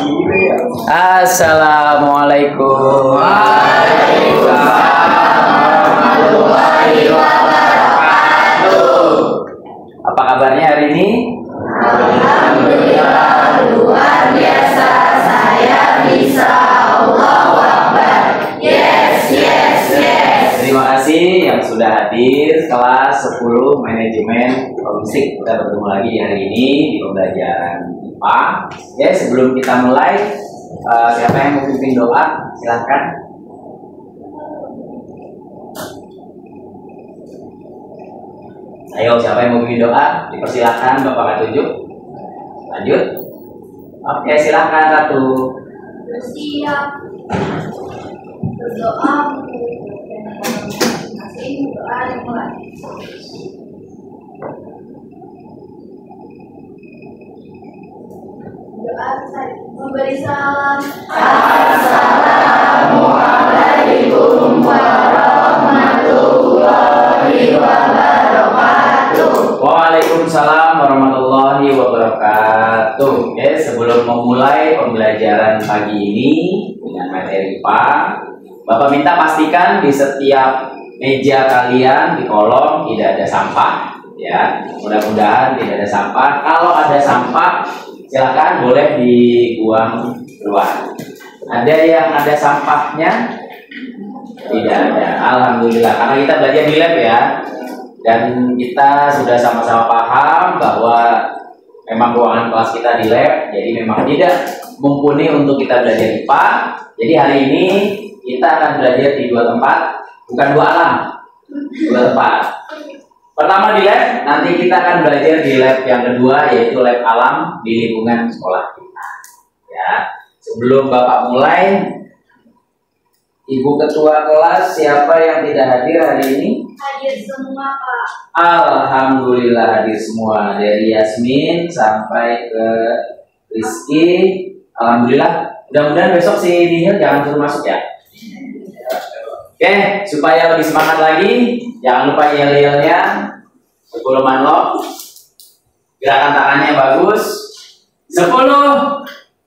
Assalamualaikum. Waalaikumsalam warahmatullahi wabarakatuh. Apa kabarnya hari ini? Alhamdulillah luar biasa. Saya bisa Allahu Akbar. Yes, yes, yes. Terima kasih yang sudah hadir kelas 10 manajemen logistik. Kita bertemu lagi hari ini di pembelajaran IPA. Ya, sebelum kita mulai, siapa yang mau pimpin doa? Silahkan. Ayo, siapa yang mau pimpin doa? Dipersilahkan, Bapak Katunjuk. Lanjut. Oke, silahkan Ratu. Bersiap berdoa. Masing doa dimulai. Doa memberi salam. Assalamualaikum warahmatullahi wabarakatuh. Waalaikumsalam warahmatullahi wabarakatuh. Oke, sebelum memulai pembelajaran pagi ini dengan materi IPA, Bapak minta pastikan di setiap meja kalian di kolom tidak ada sampah, ya. Mudah-mudahan tidak ada sampah. Kalau ada sampah, silakan boleh dibuang keluar. Ada yang ada sampahnya? Tidak ada. Alhamdulillah, karena kita belajar di lab ya. Dan kita sudah sama-sama paham bahwa memang ruangan kelas kita di lab, jadi memang tidak mumpuni untuk kita belajar IPA. Jadi hari ini kita akan belajar di dua tempat, bukan dua alam, dua tempat. Pertama di lab, nanti kita akan belajar di lab yang kedua, yaitu lab alam di lingkungan sekolah kita. Ya, sebelum Bapak mulai, Ibu Ketua kelas siapa yang tidak hadir hari ini? Hadir semua, Pak. Alhamdulillah hadir semua, dari Yasmin sampai ke Rizky. Alhamdulillah. Mudah-mudahan besok si Nihil jangan suruh masuk ya. Oke, supaya lebih semangat lagi, jangan lupa yel-yelnya 10 manlok. Gerakan tangannya bagus. 10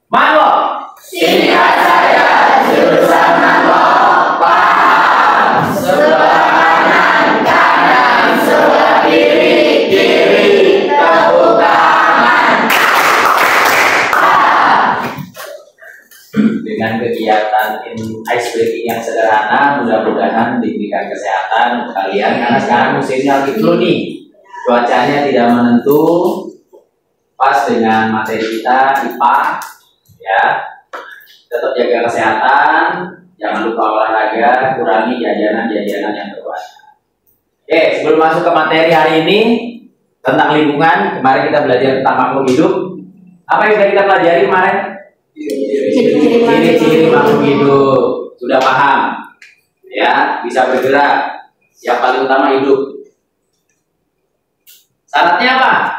manlok. Singkat saya jurusan manlok, paham. Sebelah kanan, sebelah kiri, tepuk tangan. Dengan kegiatan ice breaking yang sederhana, mudah-mudahan diberikan kesehatan untuk kalian, karena sekarang musimnya lagi flu nih, cuacanya tidak menentu, pas dengan materi kita IPA, ya. Tetap jaga kesehatan, jangan lupa olahraga, kurangi jajanan-jajanan yang berkualitas. Oke, sebelum masuk ke materi hari ini tentang lingkungan, kemarin kita belajar tentang makhluk hidup. Apa yang sudah kita pelajari kemarin? Ciri-ciri makhluk hidup. Sudah paham? Ya, bisa bergerak. Yang paling utama hidup. Syaratnya apa?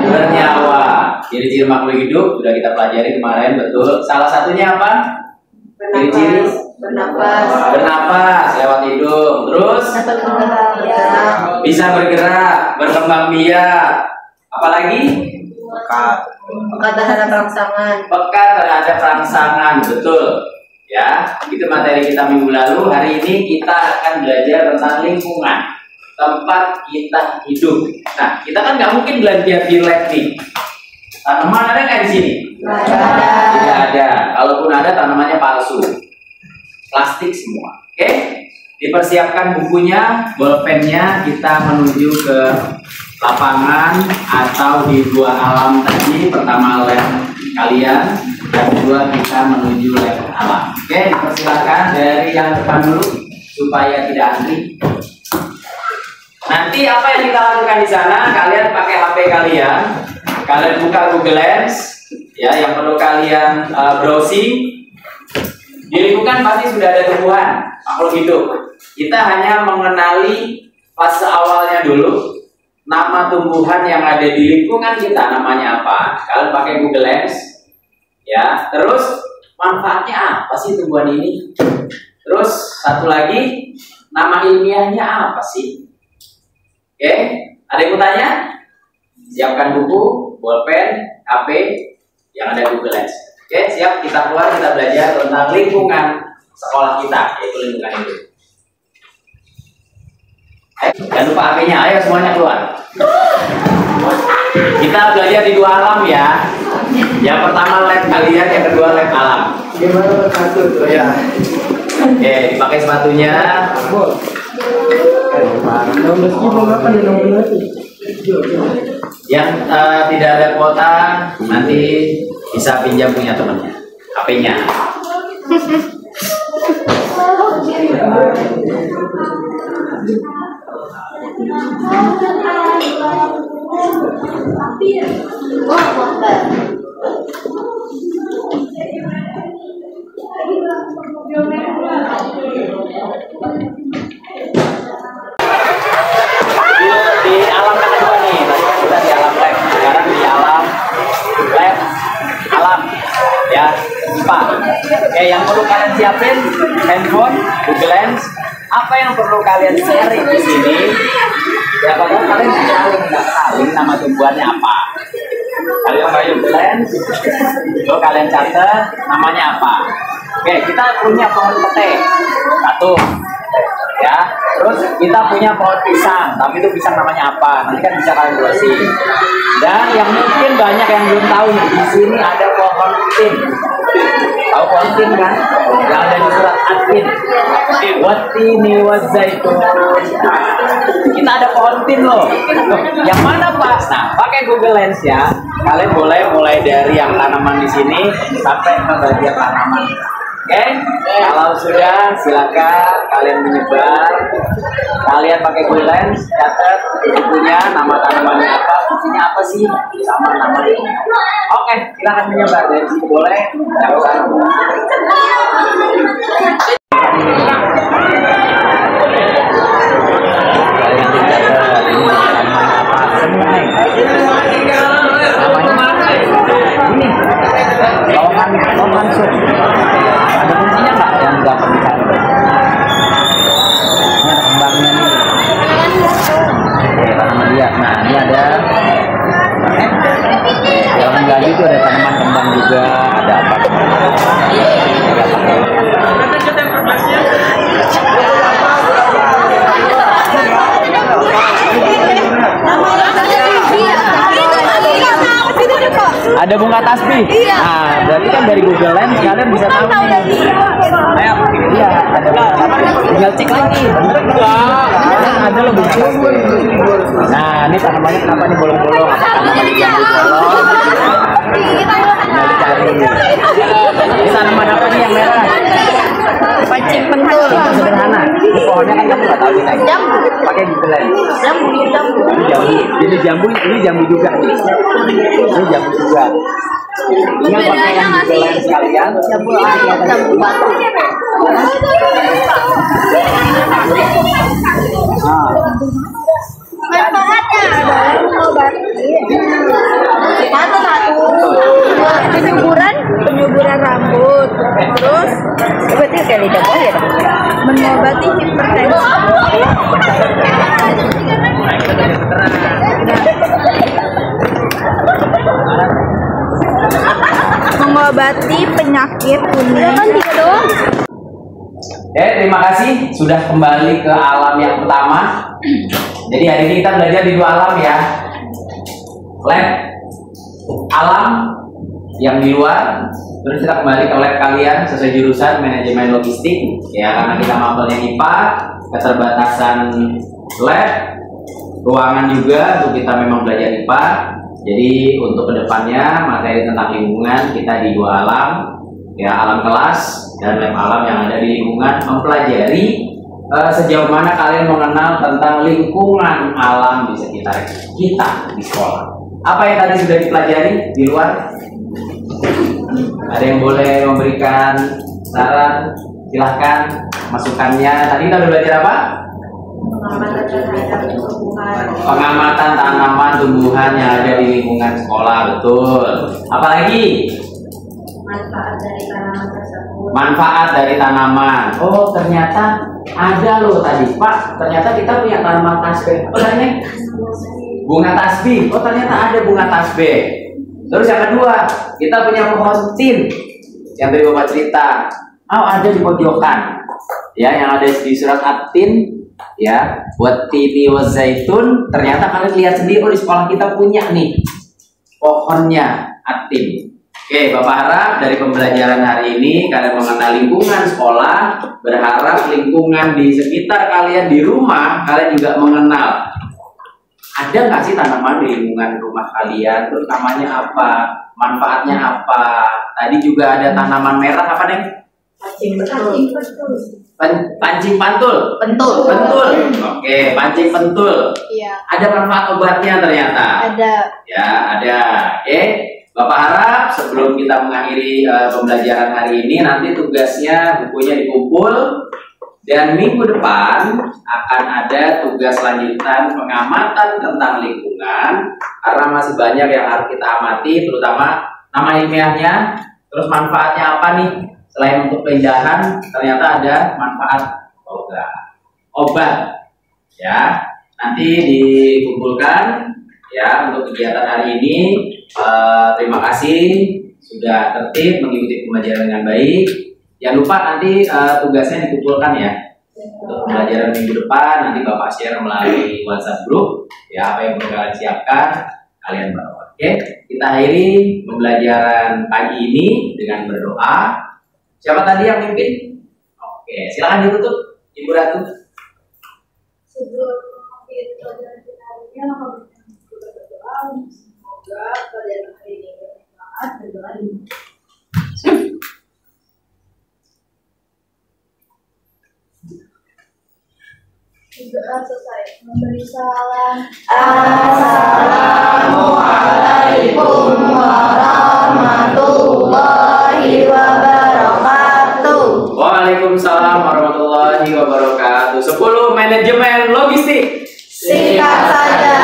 Bernyawa. Ciri-ciri makhluk hidup sudah kita pelajari kemarin, betul. Salah satunya apa? Ciri-ciri bernapas lewat hidung. Terus bisa bergerak, berkembang biak. Apalagi? Pekat terhadap rangsangan. Pekat terhadap rangsangan, betul. Ya, itu materi kita minggu lalu. Hari ini kita akan belajar tentang lingkungan, tempat kita hidup. Nah, kita kan nggak mungkin belajar di lab nih. Tanaman ada nggak di sini? Tidak ada. Kalaupun ada, tanamannya palsu, plastik semua. Oke? Dipersiapkan bukunya, bolpennya. Kita menuju ke lapangan atau di buah alam tadi. Pertama lab kalian, yang kedua kita menuju lab alam. Oke, dipersilakan dari yang depan dulu supaya tidak antri. Nanti apa yang kita lakukan di sana? Kalian pakai HP kalian, kalian buka Google Lens, ya, yang perlu kalian browsing. Di lingkungan pasti sudah ada tumbuhan, makhluk hidup. Kita hanya mengenali fase awalnya dulu. Nama tumbuhan yang ada di lingkungan kita namanya apa? Kalian pakai Google Lens, ya. Terus manfaatnya apa sih tumbuhan ini? Terus satu lagi, nama ilmiahnya apa sih? Oke, ada yang mau tanya? Siapkan buku, bolpen, HP, yang ada ada Google Lens. Oke, siap, kita keluar, kita belajar tentang lingkungan sekolah kita, yaitu lingkungan itu. Jangan lupa HP-nya, ayo semuanya keluar. Kita belajar di 2 alam ya. Yang pertama lab kalian, yang kedua lab alam. Gimana satu tuh ya? Oke, dipakai sepatunya. Yang tidak ada kuota nanti bisa pinjam punya temannya, HP-nya. Di alam kedua nih, tadi kan kita di alam lab, sekarang di alam lab alam ya, IPA. Oke, yang perlu kalian siapin handphone, Google Lens. Apa yang perlu kalian sharing di sini? Ya, kalau kalian sharing nggak tahu nama tumbuhannya apa. Kalian pakai Google Lens, lalu kalian catat namanya apa. Oke, kita punya pohon pete satu, ya. Terus kita punya pohon pisang, tapi itu pisang namanya apa? Nanti kan bisa kalian browsing. Dan yang mungkin banyak yang belum tahu nih, di sini ada pohon tin. Tahu pohon tin kan? Yang ada di surat At-Tin. Wattini wazzaitun. Kita ada pohon tin loh. Yang mana Pak? Nah, pakai Google Lens ya. Kalian boleh mulai dari yang tanaman di sini sampai ke bagian tanaman. Oke, kalau sudah silakan kalian menyebar. Kalian pakai Google Lens, catat bukunya, nama tanamannya apa, fungsinya apa sih, sama namanya. Oke, silakan menyebar dari situ boleh. Loman sup. Ada fungsinya nggak yang gampang dicari? Ini ada kembangnya nih. Oke, tanaman liat. Nah, ini ada. Kalau kembang itu ada tanaman kembang juga, ada apa? Ada bunga tasbih. Nah, berarti kan dari Google Lens kalian bisa tahu nih. Ayo, iya, ada bunga tasbih. Tinggal cek lagi. Bener enggak? Ada loh bunga tasbih. Nah, ini tanamannya kenapa nih bolong-bolong? Tanaman jambu bolong. Tinggal dicari. Ini tanaman apa nih yang merah? Pancing pentul. Itu sederhana. Ini pohonnya kan kamu nggak tahu nih. Jambu. Pakai Google Lens. Jambu. Ini jambu juga nih. Ini jambu juga. Tinggal pakai yang Google Lens kalian. Jambu air, jambu batu. Manfaatnya adalah mengobati penyuburan rambut, terus berarti kayak lidah buaya mengobati hipertensi, mengobati penyakit kuning. Terima kasih sudah kembali ke alam yang pertama. Jadi hari ini kita belajar di 2 alam ya. Lab alam yang di luar, terus kita kembali ke lab kalian sesuai jurusan manajemen logistik ya, karena kita mapelnya IPA, keterbatasan lab, ruangan juga untuk kita memang belajar IPA. Jadi untuk kedepannya materi tentang lingkungan kita di 2 alam ya, alam kelas dan lab alam yang ada di lingkungan, mempelajari sejauh mana kalian mengenal tentang lingkungan alam di sekitar kita di sekolah. Apa yang tadi sudah dipelajari di luar? Ada yang boleh memberikan saran? Silahkan masukannya. Tadi kita udah belajar apa? Pengamatan tanaman tumbuhan yang ada di lingkungan sekolah, betul. Apalagi? Manfaat dari tanaman tersebut. Manfaat dari tanaman. Oh, ternyata ada loh tadi, Pak. Ternyata kita punya tanaman tasbih. Apa namanya? Bunga tasbih. Oh, ternyata ada bunga tasbih. Terus yang kedua, kita punya pohon tin yang tadi Bapak cerita. Oh, ada di pojokan. Ya, yang ada di surat At-Tin, ya, buat tini wa zaitun. Ternyata kalian lihat sendiri, oh di sekolah kita punya nih pohonnya At-Tin. Oke, Bapak harap dari pembelajaran hari ini kalian mengenal lingkungan sekolah. Berharap lingkungan di sekitar kalian di rumah kalian juga mengenal. Ada nggak sih tanaman di lingkungan rumah kalian? Terus namanya apa? Manfaatnya apa? Tadi juga ada tanaman merah apa nih? Pancing pentul. Pancing pantul. Pentul. Oke, pancing pentul. Iya. Ada manfaat obatnya ternyata. Ada. Ya, ada. Oke. Bapak harap sebelum kita mengakhiri pembelajaran hari ini, nanti tugasnya bukunya dikumpul dan minggu depan akan ada tugas lanjutan pengamatan tentang lingkungan karena masih banyak yang harus kita amati, terutama nama ilmiahnya, terus manfaatnya apa nih? Selain untuk penjahan, ternyata ada manfaat obat. Ya, nanti dikumpulkan ya untuk kegiatan hari ini. Terima kasih sudah tertib mengikuti pembelajaran dengan baik. Jangan lupa nanti tugasnya dikumpulkan ya untuk pembelajaran minggu depan. Nanti Bapak share melalui WhatsApp group ya apa yang perlu kalian siapkan kalian bawa. Oke, kita akhiri pembelajaran pagi ini dengan berdoa. Siapa tadi yang mimpin? Oke, silakan ditutup Ibu Ratu. Sebelum mengakhiri pelajaran kita hari ini, kita berdoa. Semoga pelajaran hari ini bermanfaat dan doa ini. Doa selesai. Memberi salam. Assalamualaikum warahmatullahi wabarakatuh. Waalaikumsalam warahmatullahi wabarakatuh. 10 manajemen logistik. Singkat saja,